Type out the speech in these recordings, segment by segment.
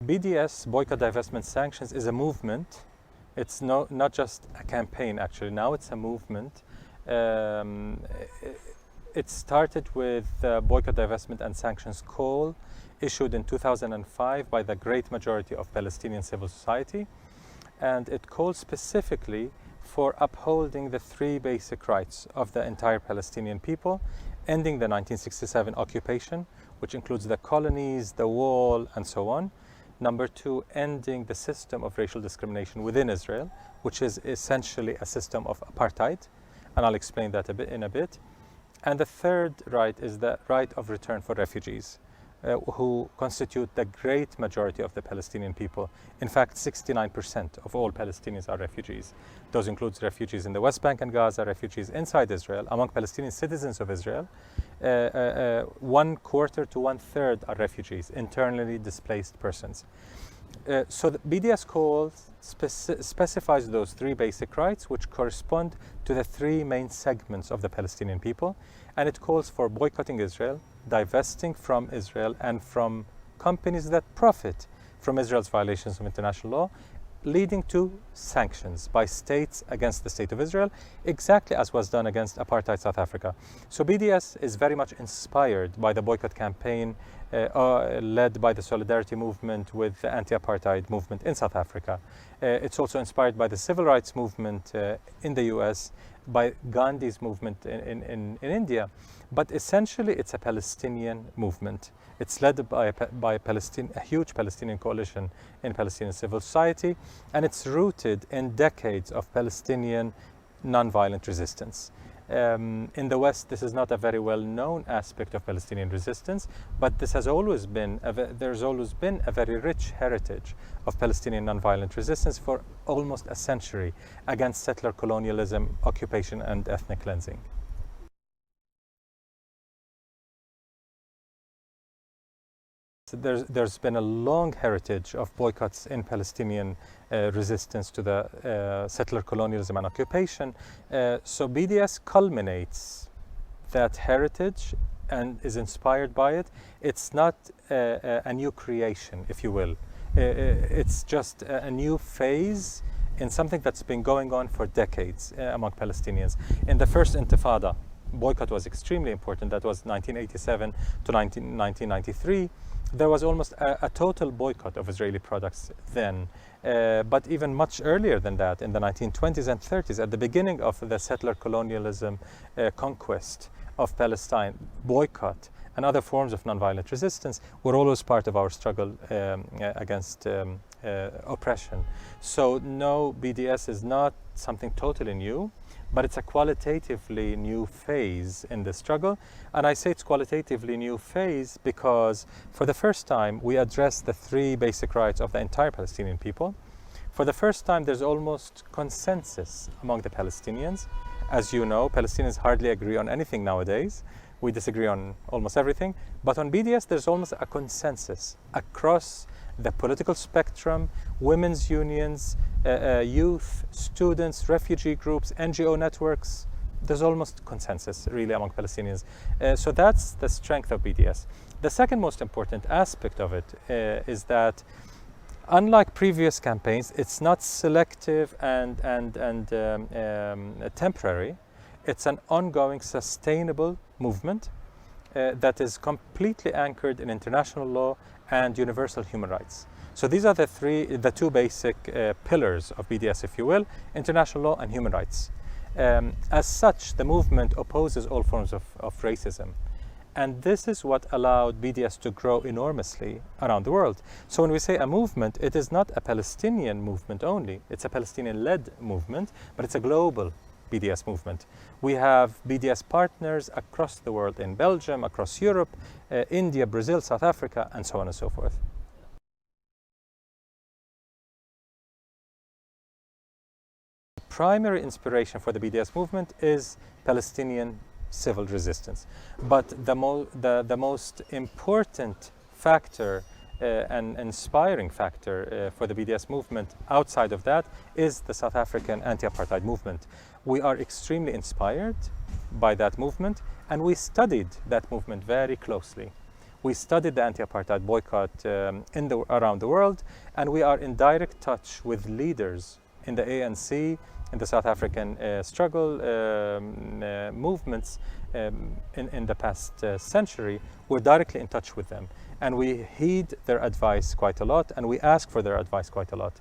BDS, boycott, divestment, sanctions, is a movement. It's not just a campaign, actually. Now it's a movement. It started with boycott, divestment and sanctions call issued in 2005 by the great majority of Palestinian civil society. And it calls specifically for upholding the three basic rights of the entire Palestinian people, ending the 1967 occupation, which includes the colonies, the wall, and so on. Number two, ending the system of racial discrimination within Israel, which is essentially a system of apartheid, and I'll explain that in a bit. And the third right is the right of return for refugees, who constitute the great majority of the Palestinian people. In fact, 69% of all Palestinians are refugees. Those include refugees in the West Bank and Gaza, refugees inside Israel. Among Palestinian citizens of Israel, 1/4 to 1/3 are refugees, internally displaced persons. So the BDS call specifies those three basic rights, which correspond to the three main segments of the Palestinian people, and it calls for boycotting Israel, divesting from Israel and from companies that profit from Israel's violations of international law, leading to sanctions by states against the State of Israel, exactly as was done against apartheid South Africa. So BDS is very much inspired by the boycott campaign led by the Solidarity movement with the anti-apartheid movement in South Africa. It's also inspired by the civil rights movement in the US, by Gandhi's movement in India. But essentially, it's a Palestinian movement. It's led by a huge Palestinian coalition in Palestinian civil society, and it's rooted in decades of Palestinian nonviolent resistance. In the West, this is not a very well-known aspect of Palestinian resistance, but this has always been there's always been a very rich heritage of Palestinian nonviolent resistance for almost a century against settler colonialism, occupation, and ethnic cleansing. There's been a long heritage of boycotts in Palestinian resistance to the settler colonialism and occupation. So BDS culminates that heritage and is inspired by it. It's not a new creation, if you will. It's just a new phase in something that's been going on for decades among Palestinians. In the first Intifada, boycott was extremely important. That was 1987 to 1993. There was almost a total boycott of Israeli products then, but even much earlier than that, in the 1920s and 30s, at the beginning of the settler colonialism conquest of Palestine, boycott and other forms of nonviolent resistance were always part of our struggle against oppression. So no, BDS is not something totally new, but it's a qualitatively new phase in the struggle. And I say it's qualitatively new phase because for the first time we address the three basic rights of the entire Palestinian people. For the first time there's almost consensus among the Palestinians. As you know, Palestinians hardly agree on anything nowadays. We disagree on almost everything. But on BDS there's almost a consensus across the political spectrum, women's unions, youth, students, refugee groups, NGO networks. There's almost consensus really among Palestinians. So that's the strength of BDS. The second most important aspect of it is that unlike previous campaigns, it's not selective and temporary. It's an ongoing, sustainable movement that is completely anchored in international law and universal human rights. So these are the two basic pillars of BDS, if you will: international law and human rights. As such, the movement opposes all forms of racism. And this is what allowed BDS to grow enormously around the world. So when we say a movement, it is not a Palestinian movement only. It's a Palestinian-led movement, but it's a global BDS movement. We have BDS partners across the world, in Belgium, across Europe, India, Brazil, South Africa, and so on and so forth. The primary inspiration for the BDS movement is Palestinian civil resistance. But the most important factor and inspiring factor for the BDS movement outside of that is the South African anti-apartheid movement. We are extremely inspired by that movement, and we studied that movement very closely. We studied the anti-apartheid boycott around the world, and we are in direct touch with leaders in the ANC, in the South African struggle movements in the past century. We're directly in touch with them, and we heed their advice quite a lot, and we ask for their advice quite a lot.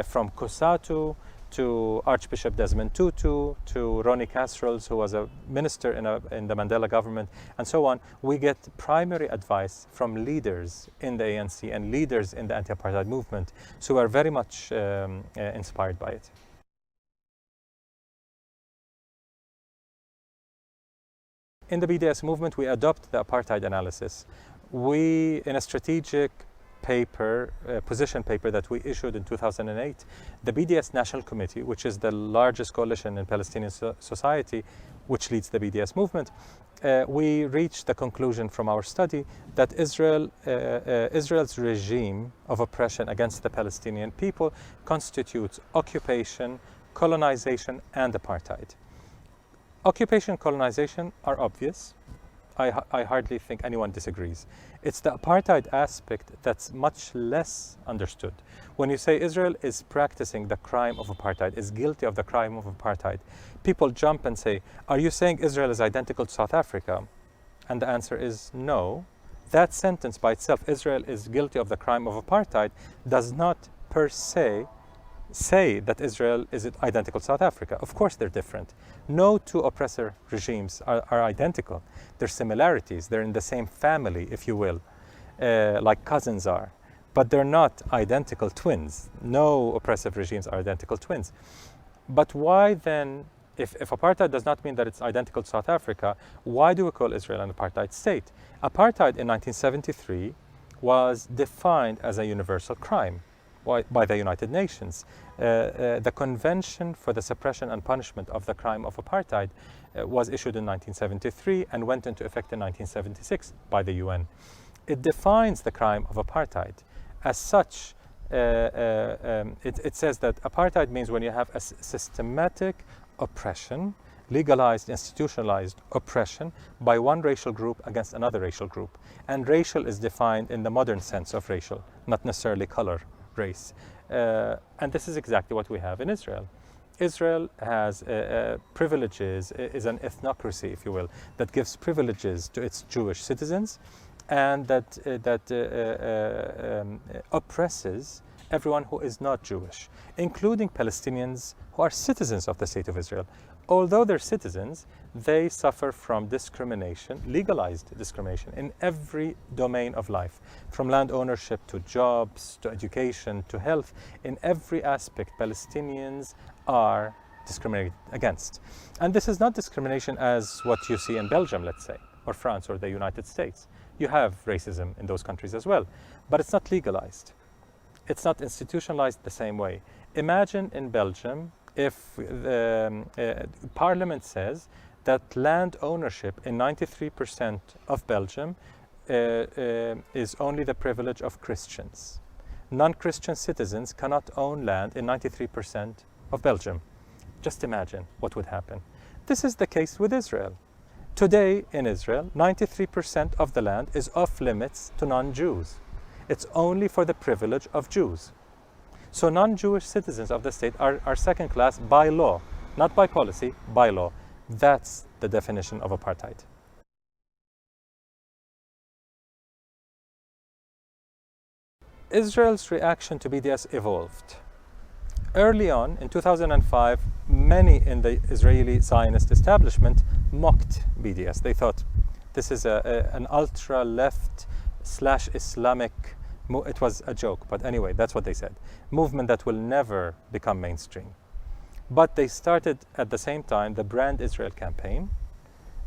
From Cosatu to Archbishop Desmond Tutu, to Ronnie Kasrils, who was a minister in the Mandela government, and so on. We get primary advice from leaders in the ANC and leaders in the anti-apartheid movement, so we are very much inspired by it. In the BDS movement, we adopt the apartheid analysis. We, in a strategic paper, position paper that we issued in 2008, the BDS National Committee, which is the largest coalition in Palestinian society, which leads the BDS movement, we reached the conclusion from our study that Israel's regime of oppression against the Palestinian people constitutes occupation, colonization, and apartheid. Occupation and colonization are obvious. I hardly think anyone disagrees. It's the apartheid aspect that's much less understood. When you say Israel is practicing the crime of apartheid, is guilty of the crime of apartheid, people jump and say, are you saying Israel is identical to South Africa? And the answer is no. That sentence by itself, Israel is guilty of the crime of apartheid, does not per se say that Israel is identical to South Africa. Of course they're different. No two oppressor regimes are identical. There's similarities. They're in the same family, if you will, like cousins are. But they're not identical twins. No oppressive regimes are identical twins. But why then, if apartheid does not mean that it's identical to South Africa, why do we call Israel an apartheid state? Apartheid in 1973 was defined as a universal crime by the United Nations. The Convention for the Suppression and Punishment of the Crime of Apartheid was issued in 1973 and went into effect in 1976 by the UN. It defines the crime of apartheid. As such, it says that apartheid means when you have a systematic oppression, legalized, institutionalized oppression by one racial group against another racial group. And racial is defined in the modern sense of racial, not necessarily color, race. And this is exactly what we have in Israel. Israel has privileges, is an ethnocracy, if you will, that gives privileges to its Jewish citizens, and that oppresses everyone who is not Jewish, including Palestinians who are citizens of the State of Israel. Although they're citizens, they suffer from discrimination, legalized discrimination, in every domain of life, from land ownership to jobs, to education, to health. In every aspect, Palestinians are discriminated against. And this is not discrimination as what you see in Belgium, let's say, or France or the United States. You have racism in those countries as well, but it's not legalized. It's not institutionalized the same way. Imagine in Belgium if the Parliament says that land ownership in 93% of Belgium is only the privilege of Christians. Non-Christian citizens cannot own land in 93% of Belgium. Just imagine what would happen. This is the case with Israel. Today in Israel, 93% of the land is off limits to non-Jews. It's only for the privilege of Jews. So non-Jewish citizens of the state are second class by law, not by policy, by law. That's the definition of apartheid. Israel's reaction to BDS evolved. Early on, in 2005, many in the Israeli Zionist establishment mocked BDS. They thought this is an ultra-left / Islamic, it was a joke, but anyway, that's what they said, movement that will never become mainstream. But they started at the same time the Brand Israel campaign,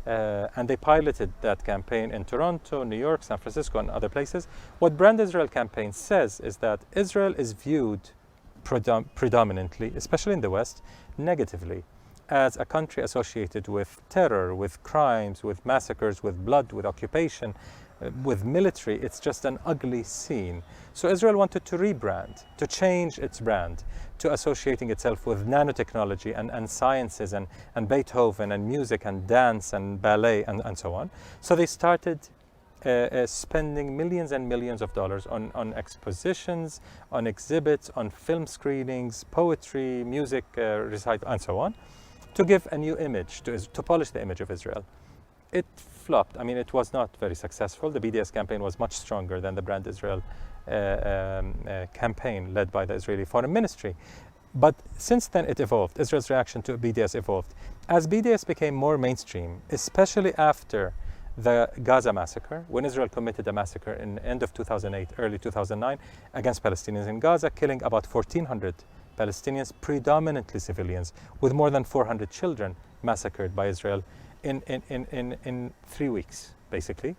and they piloted that campaign in Toronto, New York, San Francisco, and other places. What Brand Israel campaign says is that Israel is viewed predominantly, especially in the West, negatively, as a country associated with terror, with crimes, with massacres, with blood, with occupation, with military. It's just an ugly scene. So Israel wanted to rebrand, to change its brand, to associating itself with nanotechnology and sciences and Beethoven and music and dance and ballet and so on. So they started spending millions and millions of dollars on expositions, on exhibits, on film screenings, poetry, music recital, and so on, to give a new image, to polish the image of Israel. It flopped. I mean, it was not very successful. The BDS campaign was much stronger than the Brand Israel campaign led by the Israeli Foreign Ministry. But since then it evolved. Israel's reaction to BDS evolved. As BDS became more mainstream, especially after the Gaza massacre, when Israel committed a massacre in the end of 2008, early 2009, against Palestinians in Gaza, killing about 1,400 Palestinians, predominantly civilians, with more than 400 children massacred by Israel in 3 weeks, basically.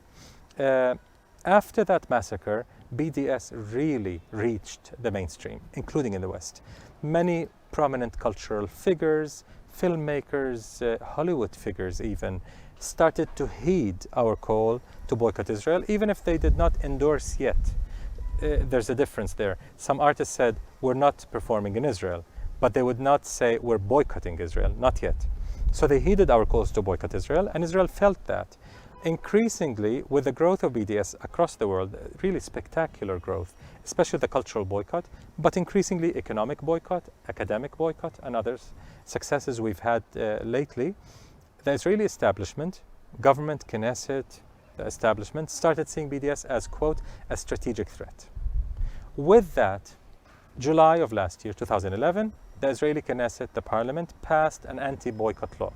After that massacre, BDS really reached the mainstream, including in the West. Many prominent cultural figures, filmmakers, Hollywood figures even, started to heed our call to boycott Israel, even if they did not endorse yet. There's a difference there. Some artists said, we're not performing in Israel, but they would not say we're boycotting Israel, not yet. So they heeded our calls to boycott Israel, and Israel felt that. Increasingly, with the growth of BDS across the world, really spectacular growth, especially the cultural boycott, but increasingly economic boycott, academic boycott, and other successes we've had lately, the Israeli establishment, government, Knesset, the establishment, started seeing BDS as, quote, a strategic threat. With that, July of last year, 2011, the Israeli Knesset, the parliament, passed an anti-boycott law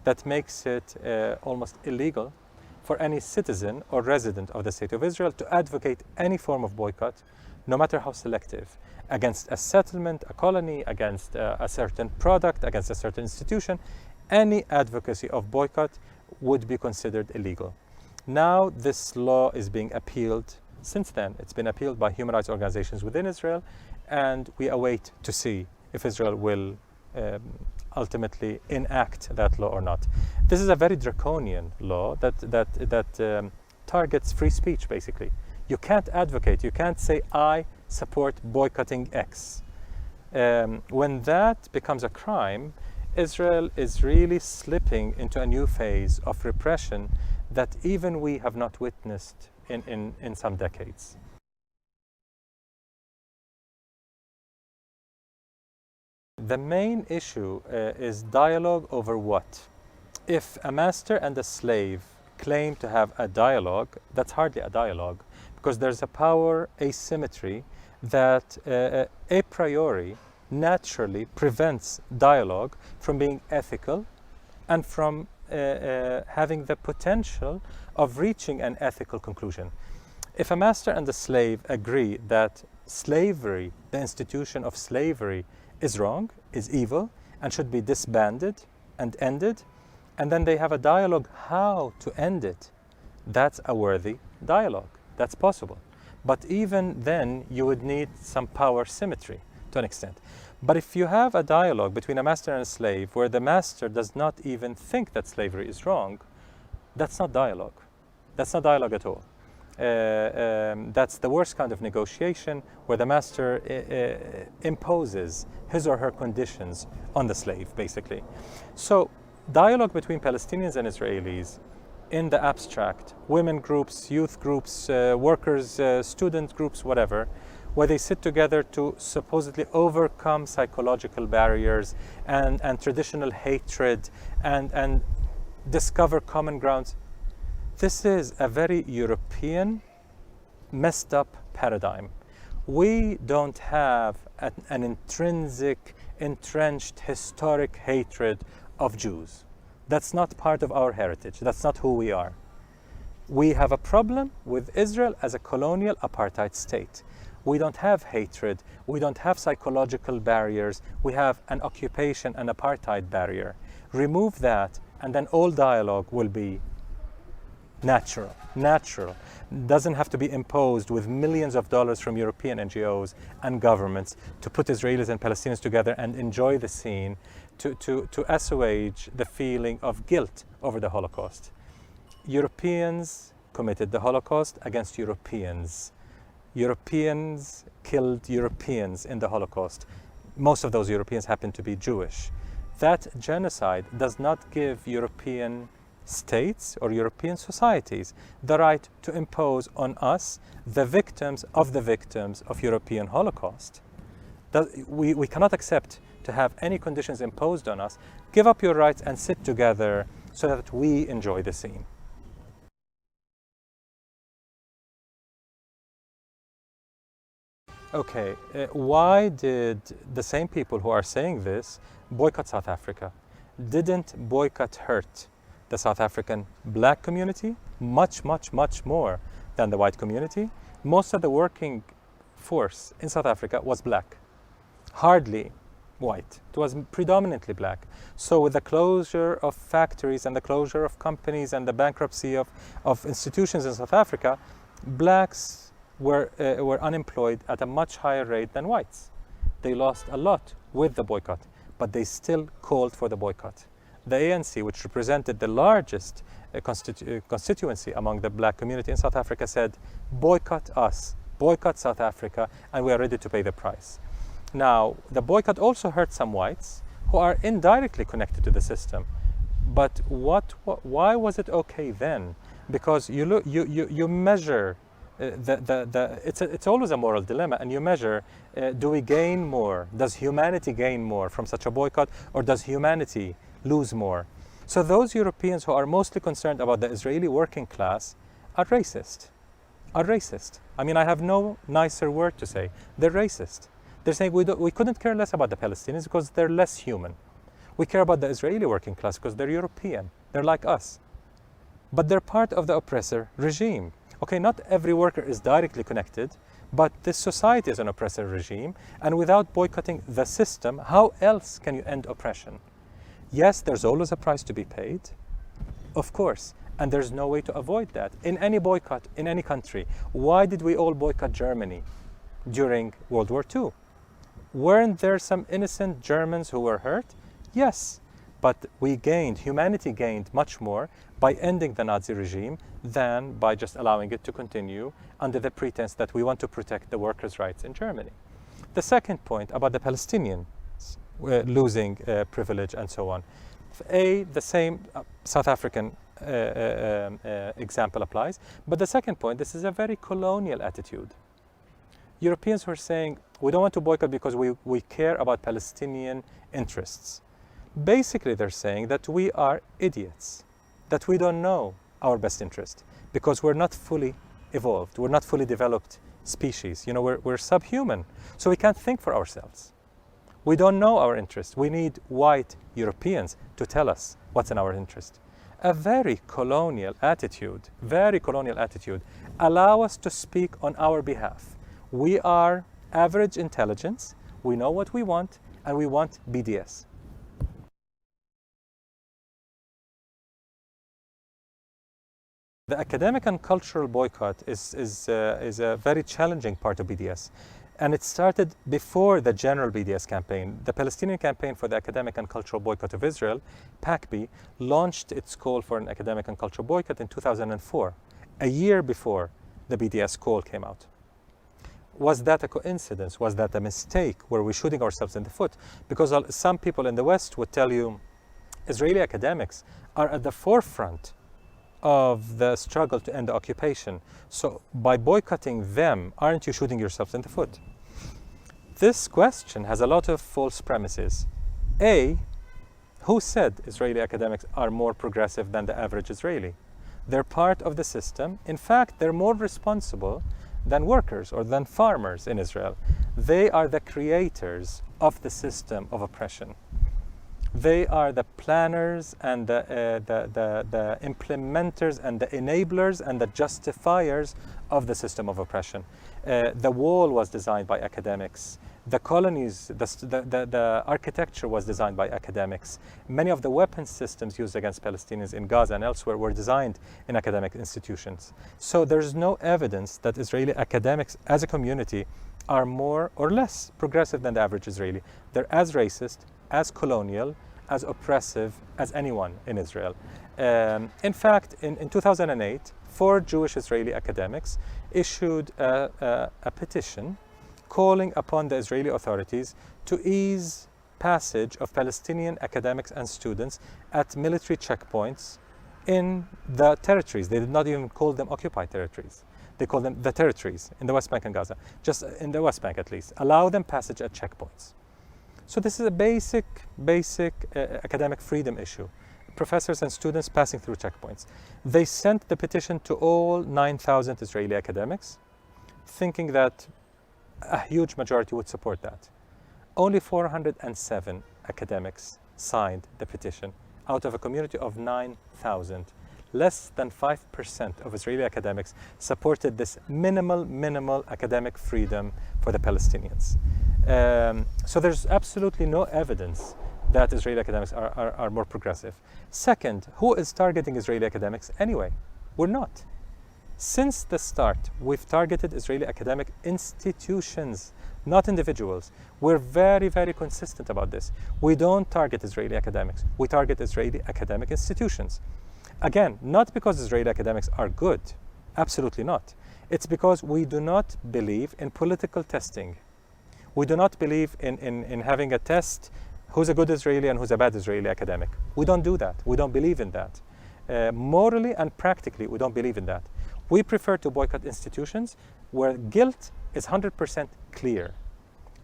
that makes it almost illegal for any citizen or resident of the State of Israel to advocate any form of boycott, no matter how selective, against a settlement, a colony, against a certain product, against a certain institution. Any advocacy of boycott would be considered illegal. Now this law is being appealed. Since then, it's been appealed by human rights organizations within Israel, and we await to see if Israel will ultimately enact that law or not. This is a very draconian law that targets free speech, basically. You can't advocate, you can't say, I support boycotting X. When that becomes a crime, Israel is really slipping into a new phase of repression that even we have not witnessed in some decades. The main issue is dialogue over what? If a master and a slave claim to have a dialogue, that's hardly a dialogue, because there's a power asymmetry that a priori naturally prevents dialogue from being ethical and from having the potential of reaching an ethical conclusion. If a master and a slave agree that slavery, the institution of slavery, is wrong, is evil, and should be disbanded and ended, and then they have a dialogue how to end it, that's a worthy dialogue. That's possible. But even then, you would need some power symmetry to an extent. But if you have a dialogue between a master and a slave where the master does not even think that slavery is wrong, that's not dialogue. That's not dialogue at all. That's the worst kind of negotiation, where the master imposes his or her conditions on the slave, basically. So dialogue between Palestinians and Israelis in the abstract, women groups, youth groups, workers, student groups, whatever, where they sit together to supposedly overcome psychological barriers and traditional hatred and discover common grounds. This is a very European, messed up paradigm. We don't have an intrinsic, entrenched, historic hatred of Jews. That's not part of our heritage. That's not who we are. We have a problem with Israel as a colonial apartheid state. We don't have hatred. We don't have psychological barriers. We have an occupation and apartheid barrier. Remove that, and then all dialogue will be natural. Doesn't have to be imposed with millions of dollars from European NGOs and governments to put Israelis and Palestinians together and enjoy the scene, to assuage the feeling of guilt over the Holocaust. Europeans committed the Holocaust against Europeans. Europeans killed Europeans in the Holocaust. Most of those Europeans happen to be Jewish. That genocide does not give European states or European societies the right to impose on us, the victims of European Holocaust. We cannot accept to have any conditions imposed on us. Give up your rights and sit together so that we enjoy the scene. Okay, why did the same people who are saying this boycott South Africa? Didn't boycott hurt the South African black community much more than the white community? Most of the working force in South Africa was black, hardly white. It was predominantly black. So with the closure of factories and the closure of companies and the bankruptcy of institutions in South Africa, blacks were unemployed at a much higher rate than whites. They lost a lot with the boycott, but they still called for the boycott. The ANC, which represented the largest constituency among the black community in South Africa, said, boycott us, boycott South Africa, and we are ready to pay the price. Now, the boycott also hurt some whites who are indirectly connected to the system. But why was it okay then? Because you measure it's always a moral dilemma, and you measure, do we gain more? Does humanity gain more from such a boycott, or does humanity lose more? So those Europeans who are mostly concerned about the Israeli working class are racist. I mean, I have no nicer word to say. They're racist. They're saying we couldn't care less about the Palestinians because they're less human. We care about the Israeli working class because they're European. They're like us. But they're part of the oppressor regime. Okay, not every worker is directly connected, but this society is an oppressor regime, and without boycotting the system, how else can you end oppression? Yes, there's always a price to be paid, of course, and there's no way to avoid that. In any boycott, in any country, why did we all boycott Germany during World War II? Weren't there some innocent Germans who were hurt? Yes, but humanity gained much more by ending the Nazi regime than by just allowing it to continue under the pretense that we want to protect the workers' rights in Germany. The second point about the Palestinians losing privilege and so on. The same South African example applies, but the second point, this is a very colonial attitude. Europeans who are saying, we don't want to boycott because we care about Palestinian interests. Basically, they're saying that we are idiots, that we don't know our best interest because we're not fully evolved, we're not fully developed species. You know, we're subhuman, so we can't think for ourselves. We don't know our interest. We need white Europeans to tell us what's in our interest. A very colonial attitude. Allow us to speak on our behalf. We are average intelligence, we know what we want, and we want BDS. The academic and cultural boycott is a very challenging part of BDS. And it started before the general BDS campaign. The Palestinian Campaign for the Academic and Cultural Boycott of Israel, PACB, launched its call for an academic and cultural boycott in 2004, a year before the BDS call came out. Was that a coincidence? Was that a mistake? Were we shooting ourselves in the foot? Because some people in the West would tell you Israeli academics are at the forefront of the struggle to end the occupation. So by boycotting them, aren't you shooting yourselves in the foot? This question has a lot of false premises. A, who said Israeli academics are more progressive than the average Israeli? They're part of the system. In fact, they're more responsible than workers or than farmers in Israel. They are the creators of the system of oppression. They are the planners and the implementers and the enablers and the justifiers of the system of oppression. The wall was designed by academics. The colonies, the architecture was designed by academics. Many of the weapons systems used against Palestinians in Gaza and elsewhere were designed in academic institutions. So there's no evidence that Israeli academics as a community are more or less progressive than the average Israeli. They're as racist, as colonial, as oppressive as anyone in Israel. In fact, in 2008, 4 Jewish Israeli academics issued a petition calling upon the Israeli authorities to ease passage of Palestinian academics and students at military checkpoints in the territories. They did not even call them occupied territories. They call them the territories in the West Bank and Gaza, just in the West Bank at least. Allow them passage at checkpoints. So this is a basic academic freedom issue. Professors and students passing through checkpoints. They sent the petition to all 9,000 Israeli academics, thinking that a huge majority would support that. Only 407 academics signed the petition out of a community of 9,000. Less than 5% of Israeli academics supported this minimal academic freedom for the Palestinians. So there's absolutely no evidence that Israeli academics are more progressive. Second, who is targeting Israeli academics anyway? We're not. Since the start, we've targeted Israeli academic institutions, not individuals. We're very consistent about this. We don't target Israeli academics. We target Israeli academic institutions. Again, not because Israeli academics are good. Absolutely not. It's because we do not believe in political testing. We do not believe in having a test who's a good Israeli and who's a bad Israeli academic. We don't do that. We don't believe in that. Morally and practically, we don't believe in that. We prefer to boycott institutions where guilt is 100% clear.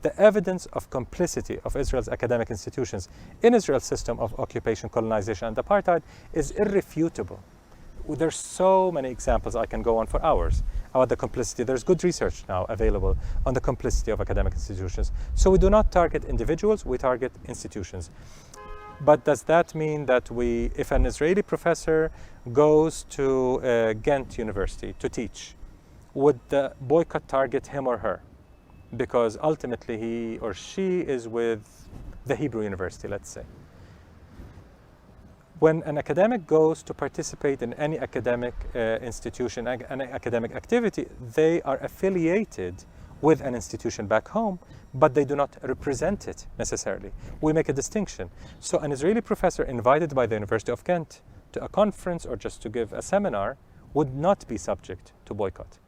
The evidence of complicity of Israel's academic institutions in Israel's system of occupation, colonization, and apartheid is irrefutable. There's so many examples I can go on for hours about the complicity. There's good research now available on the complicity of academic institutions. So we do not target individuals, we target institutions. But does that mean that if an Israeli professor goes to Ghent University to teach, would the boycott target him or her? Because ultimately he or she is with the Hebrew University, let's say. When an academic goes to participate in any academic institution, any academic activity, they are affiliated with an institution back home, but they do not represent it necessarily. We make a distinction. So an Israeli professor invited by the University of Ghent to a conference or just to give a seminar would not be subject to boycott.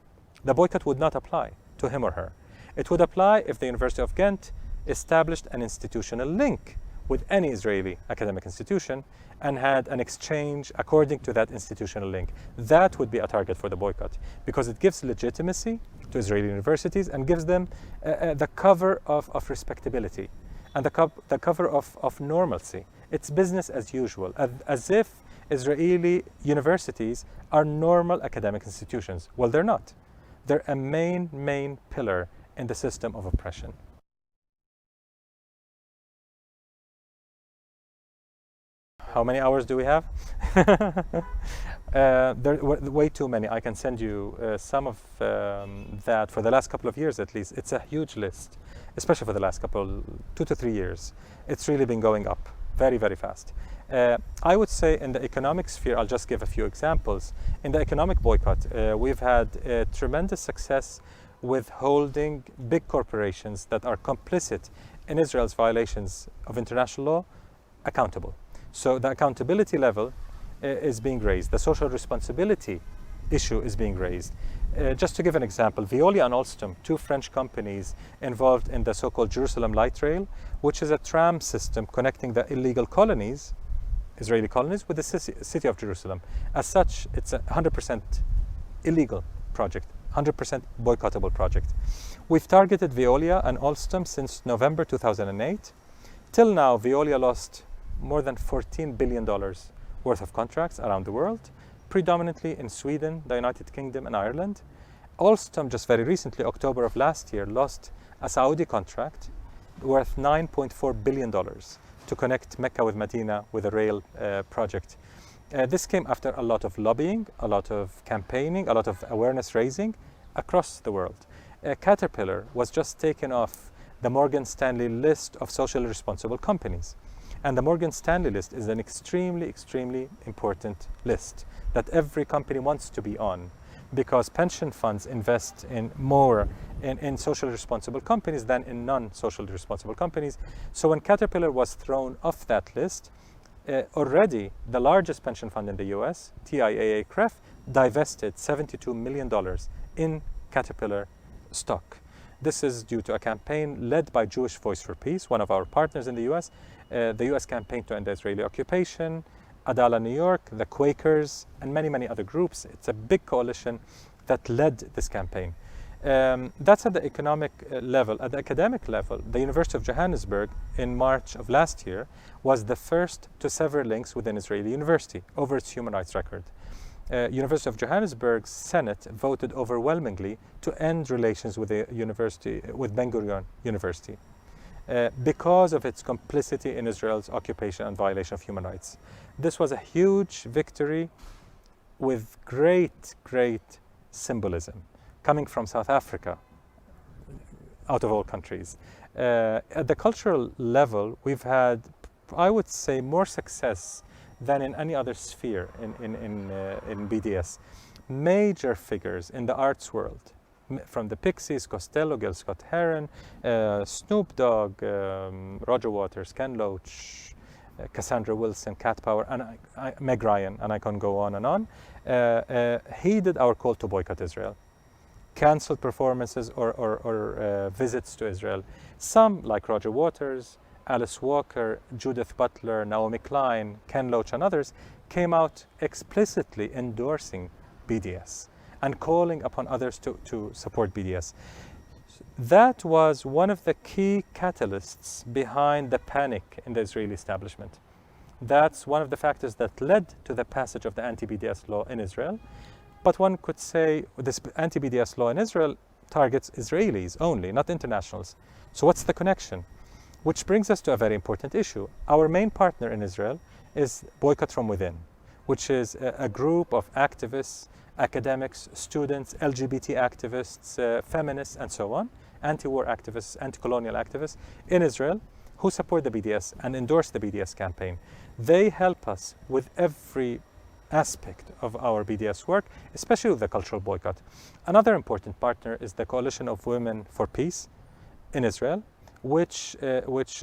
The boycott would not apply to him or her. It would apply if the University of Ghent established an institutional link with any Israeli academic institution and had an exchange according to that institutional link. That would be a target for the boycott because it gives legitimacy to Israeli universities and gives them the cover of respectability and the cover of normalcy. It's business as usual, as if Israeli universities are normal academic institutions. Well, they're not. They're a main pillar in the system of oppression. How many hours do we have? There were way too many. I can send you some of that for the last couple of years at least. It's a huge list, especially for the last 2 to 3 years. It's really been going up very fast. I would say in the economic sphere, I'll just give a few examples. In the economic boycott, we've had tremendous success with holding big corporations that are complicit in Israel's violations of international law accountable. So the accountability level is being raised. The social responsibility issue is being raised. Just to give an example, Veolia and Alstom, two French companies involved in the so-called Jerusalem Light Rail, which is a tram system connecting the illegal colonies, Israeli colonies, with the city of Jerusalem. As such, it's a 100% illegal project, 100% boycottable project. We've targeted Veolia and Alstom since November 2008. Till now, Veolia lost more than $14 billion worth of contracts around the world, predominantly in Sweden, the United Kingdom, and Ireland. Alstom, just very recently, October of last year, lost a Saudi contract worth $9.4 billion to connect Mecca with Medina with a rail project. This came after a lot of lobbying, a lot of campaigning, a lot of awareness raising across the world. Caterpillar was just taken off the Morgan Stanley list of socially responsible companies. And the Morgan Stanley list is an extremely important list that every company wants to be on, because pension funds invest in more in socially responsible companies than in non-socially responsible companies. So when Caterpillar was thrown off that list, already the largest pension fund in the US, TIAA-CREF, divested $72 million in Caterpillar stock. This is due to a campaign led by Jewish Voice for Peace, one of our partners in the US. The US campaign to end the Israeli occupation, Adala New York, the Quakers, and many, many other groups. It's a big coalition that led this campaign. That's at the economic level. At the academic level, the University of Johannesburg in March of last year was the first to sever links with an Israeli university over its human rights record. University of Johannesburg's Senate voted overwhelmingly to end relations with the university, with Ben Gurion University, because of its complicity in Israel's occupation and violation of human rights. This was a huge victory with great, great symbolism coming from South Africa, out of all countries. At the cultural level, we've had, I would say, more success than in any other sphere in BDS. Major figures in the arts world, from the Pixies, Costello, Gil Scott-Heron, Snoop Dogg, Roger Waters, Ken Loach, Cassandra Wilson, Cat Power, and Meg Ryan, and I can go on and on, heeded our call to boycott Israel. Cancelled performances or visits to Israel. Some, like Roger Waters, Alice Walker, Judith Butler, Naomi Klein, Ken Loach, and others, came out explicitly endorsing BDS and calling upon others to support BDS. That was one of the key catalysts behind the panic in the Israeli establishment. That's one of the factors that led to the passage of the anti-BDS law in Israel. But one could say this anti-BDS law in Israel targets Israelis only, not internationals. So what's the connection? Which brings us to a very important issue. Our main partner in Israel is Boycott from Within, which is a group of activists, academics, students, LGBT activists, feminists, and so on, anti-war activists, anti-colonial activists in Israel who support the BDS and endorse the BDS campaign. They help us with every aspect of our BDS work, especially with the cultural boycott. Another important partner is the Coalition of Women for Peace in Israel, which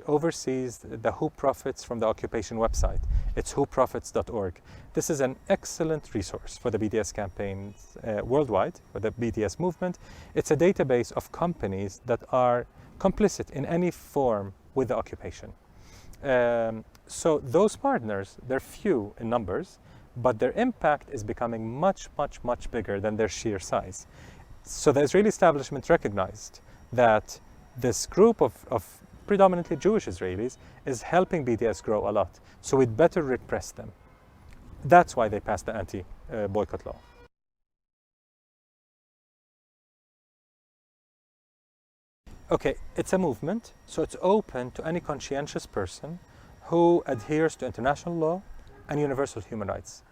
oversees the Who Profits from the Occupation website. It's whoprofits.org. This is an excellent resource for the BDS campaigns worldwide, for the BDS movement. It's a database of companies that are complicit in any form with the occupation. So those partners, they're few in numbers, but their impact is becoming much, much, much bigger than their sheer size. So the Israeli establishment recognized that this group of predominantly Jewish Israelis is helping BDS grow a lot, so we'd better repress them. That's why they passed the anti-boycott law. Okay, it's a movement, so it's open to any conscientious person who adheres to international law and universal human rights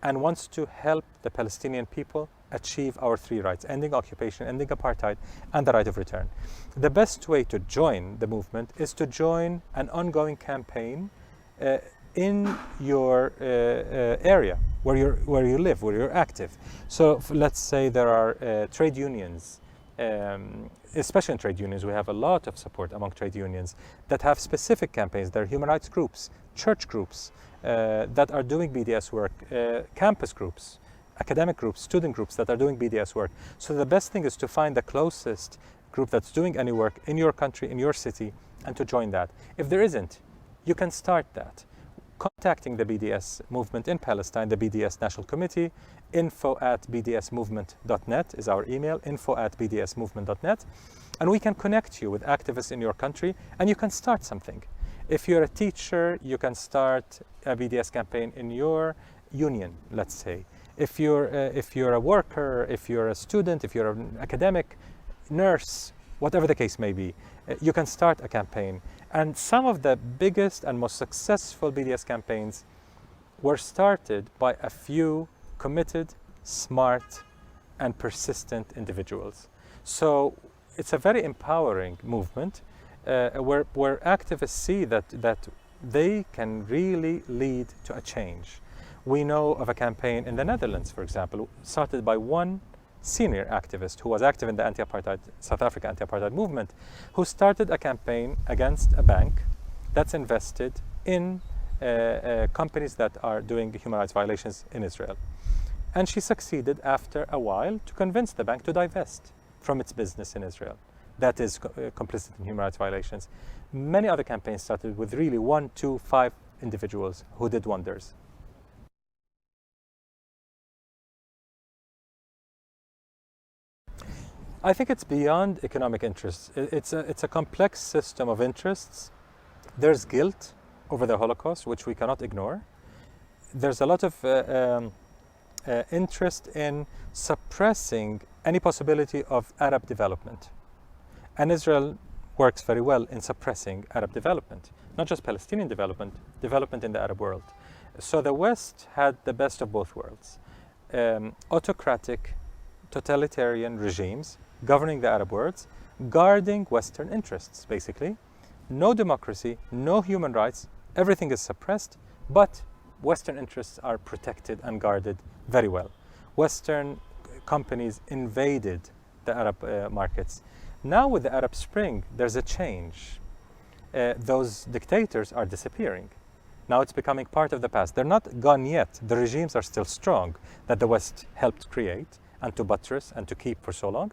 and wants to help the Palestinian people achieve our three rights: ending occupation, ending apartheid, and the right of return. The best way to join the movement is to join an ongoing campaign in your area, where you live, where you're active. So let's say there are trade unions, especially in trade unions. We have a lot of support among trade unions that have specific campaigns. There are human rights groups, church groups that are doing BDS work, campus groups, academic groups, student groups that are doing BDS work. So the best thing is to find the closest group that's doing any work in your country, in your city, and to join that. If there isn't, you can start that. Contacting the BDS movement in Palestine, the BDS National Committee, info@bdsmovement.net is our email, info@bdsmovement.net, and we can connect you with activists in your country, and you can start something. If you're a teacher, you can start a BDS campaign in your union, let's say. If you're a worker, if you're a student, if you're an academic, nurse, whatever the case may be, you can start a campaign. And some of the biggest and most successful BDS campaigns were started by a few committed, smart, and persistent individuals. So it's a very empowering movement where activists see that they can really lead to a change. We know of a campaign in the Netherlands, for example, started by one senior activist who was active in the anti-apartheid, South Africa anti-apartheid movement, who started a campaign against a bank that's invested in companies that are doing human rights violations in Israel. And she succeeded after a while to convince the bank to divest from its business in Israel that is complicit in human rights violations. Many other campaigns started with really 1, 2, 5 individuals who did wonders. I think it's beyond economic interests. It's a complex system of interests. There's guilt over the Holocaust, which we cannot ignore. There's a lot of interest in suppressing any possibility of Arab development. And Israel works very well in suppressing Arab development, not just Palestinian development, development in the Arab world. So the West had the best of both worlds. Autocratic, totalitarian regimes governing the Arab world, guarding Western interests, basically. No democracy, no human rights, everything is suppressed, but Western interests are protected and guarded very well. Western companies invaded the Arab markets. Now with the Arab Spring, there's a change. Those dictators are disappearing. Now it's becoming part of the past. They're not gone yet. The regimes are still strong that the West helped create and to buttress and to keep for so long.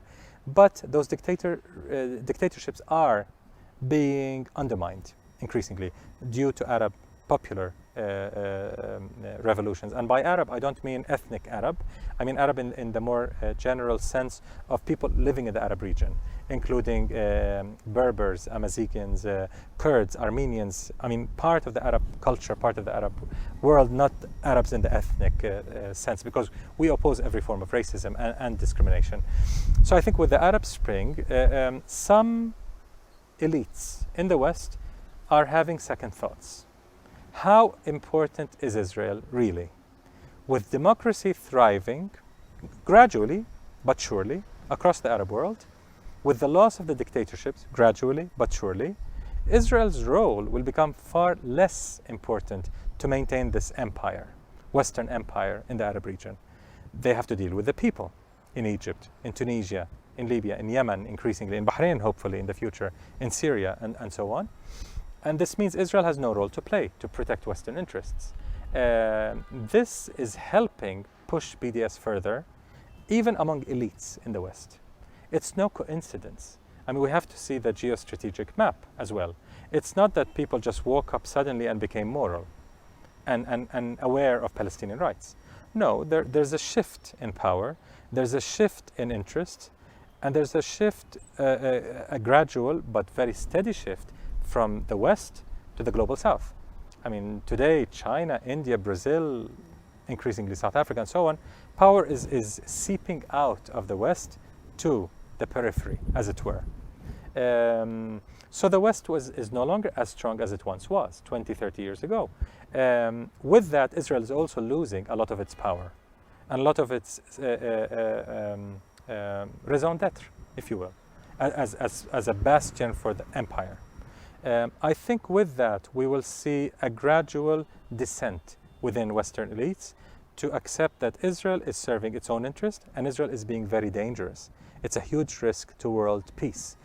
But those dictatorships are being undermined increasingly due to Arab popular revolutions. And by Arab, I don't mean ethnic Arab. I mean Arab in the more general sense of people living in the Arab region, including Berbers, Amazighians, Kurds, Armenians. I mean, part of the Arab culture, part of the Arab world, not Arabs in the ethnic sense, because we oppose every form of racism and discrimination. So I think with the Arab Spring, some elites in the West are having second thoughts. How important is Israel really? With democracy thriving gradually but surely across the Arab world, with the loss of the dictatorships gradually but surely, Israel's role will become far less important to maintain this empire, Western empire in the Arab region. They have to deal with the people in Egypt, in Tunisia, in Libya, in Yemen, increasingly, in Bahrain, hopefully in the future, in Syria, and so on. And this means Israel has no role to play to protect Western interests. This is helping push BDS further, even among elites in the West. It's no coincidence. I mean, we have to see the geostrategic map as well. It's not that people just woke up suddenly and became moral and aware of Palestinian rights. No, there's a shift in power, there's a shift in interest, and there's a shift, a gradual but very steady shift from the West to the global South. I mean, today, China, India, Brazil, increasingly South Africa, and so on, power is seeping out of the West to the periphery, as it were. So the West is no longer as strong as it once was, 20, 30 years ago. With that, Israel is also losing a lot of its power and a lot of its raison d'etre, if you will, as a bastion for the empire. I think with that, we will see a gradual descent within Western elites to accept that Israel is serving its own interest and Israel is being very dangerous. It's a huge risk to world peace.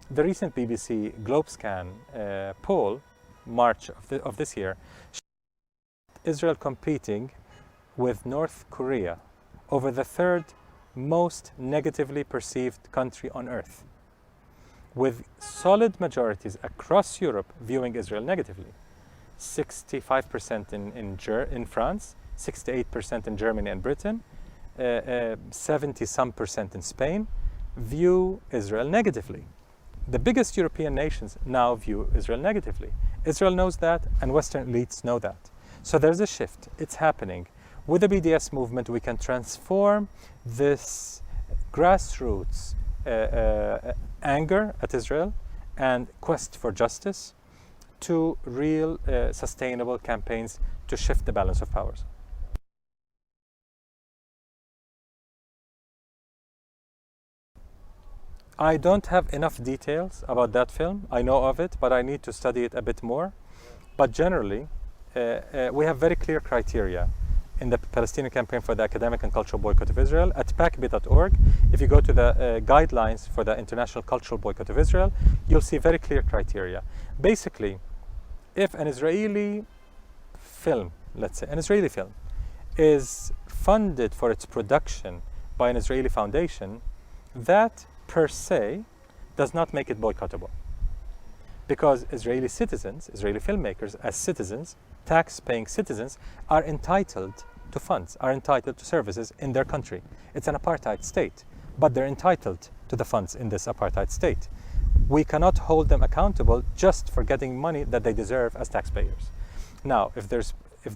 The recent BBC Globescan poll, March of this year, showed Israel competing with North Korea over the third most negatively perceived country on earth, with solid majorities across Europe viewing Israel negatively. 65% in France, 68% in Germany and Britain, 70-some% in Spain view Israel negatively. The biggest European nations now view Israel negatively. Israel knows that, and Western elites know that. So there's a shift. It's happening. With the BDS movement, we can transform this grassroots anger at Israel and quest for justice to real sustainable campaigns to shift the balance of powers. I don't have enough details about that film. I know of it, but I need to study it a bit more. But generally, we have very clear criteria in the Palestinian campaign for the academic and cultural boycott of Israel. At pacb.org, if you go to the guidelines for the international cultural boycott of Israel, you'll see very clear criteria. Basically, if an Israeli film, let's say, an Israeli film, is funded for its production by an Israeli foundation, that per se does not make it boycottable. Because Israeli citizens, Israeli filmmakers as citizens, tax-paying citizens, are entitled to funds, are entitled to services in their country. It's an apartheid state, but they're entitled to the funds in this apartheid state. We cannot hold them accountable just for getting money that they deserve as taxpayers. Now, if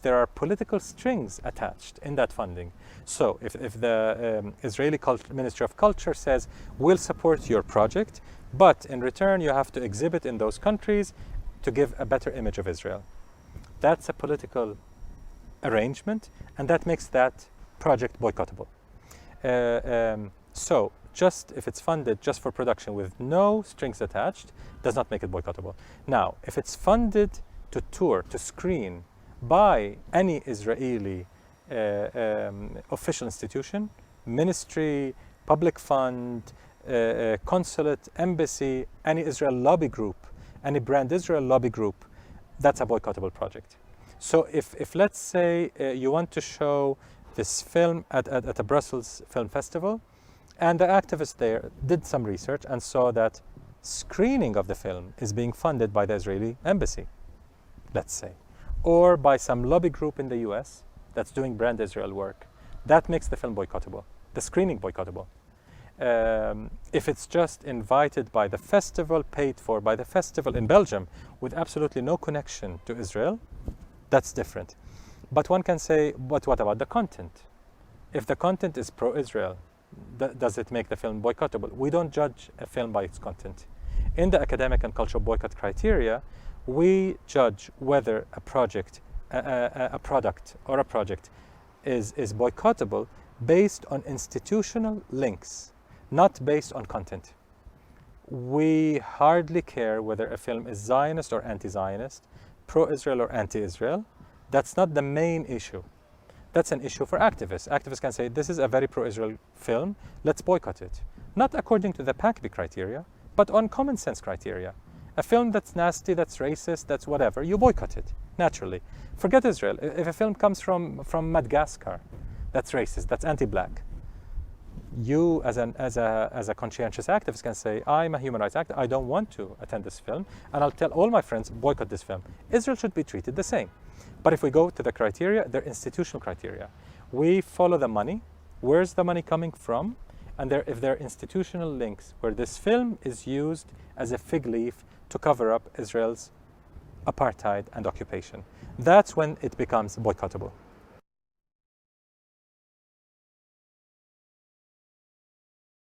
there are political strings attached in that funding, so if the Israeli Ministry of Culture says, we'll support your project, but in return you have to exhibit in those countries to give a better image of Israel. That's a political arrangement, and that makes that project boycottable. So just if it's funded just for production with no strings attached, does not make it boycottable. Now, if it's funded to tour, to screen by any Israeli official institution, ministry, public fund, consulate, embassy, any Israel lobby group, any Brand Israel lobby group, that's a boycottable project. So if let's say you want to show this film at a Brussels film festival, and the activists there did some research and saw that screening of the film is being funded by the Israeli embassy, let's say, or by some lobby group in the US that's doing Brand Israel work, that makes the film boycottable, the screening boycottable. If it's just invited by the festival, paid for by the festival in Belgium, with absolutely no connection to Israel, that's different. But one can say, but what about the content? If the content is pro-Israel, does it make the film boycottable? We don't judge a film by its content. In the academic and cultural boycott criteria, we judge whether a project, a product or a project is boycottable based on institutional links, not based on content. We hardly care whether a film is Zionist or anti-Zionist, pro-Israel or anti-Israel. That's not the main issue. That's an issue for activists. Activists can say, this is a very pro-Israel film, let's boycott it. Not according to the PACB criteria, but on common sense criteria. A film that's nasty, that's racist, that's whatever, you boycott it, naturally. Forget Israel. If a film comes from Madagascar, that's racist, that's anti-black, you as a conscientious activist can say, I'm a human rights activist, I don't want to attend this film, and I'll tell all my friends, boycott this film. Israel should be treated the same. But if we go to the criteria, they're institutional criteria. We follow the money. Where's the money coming from? And if there are institutional links where this film is used as a fig leaf to cover up Israel's apartheid and occupation, that's when it becomes boycottable.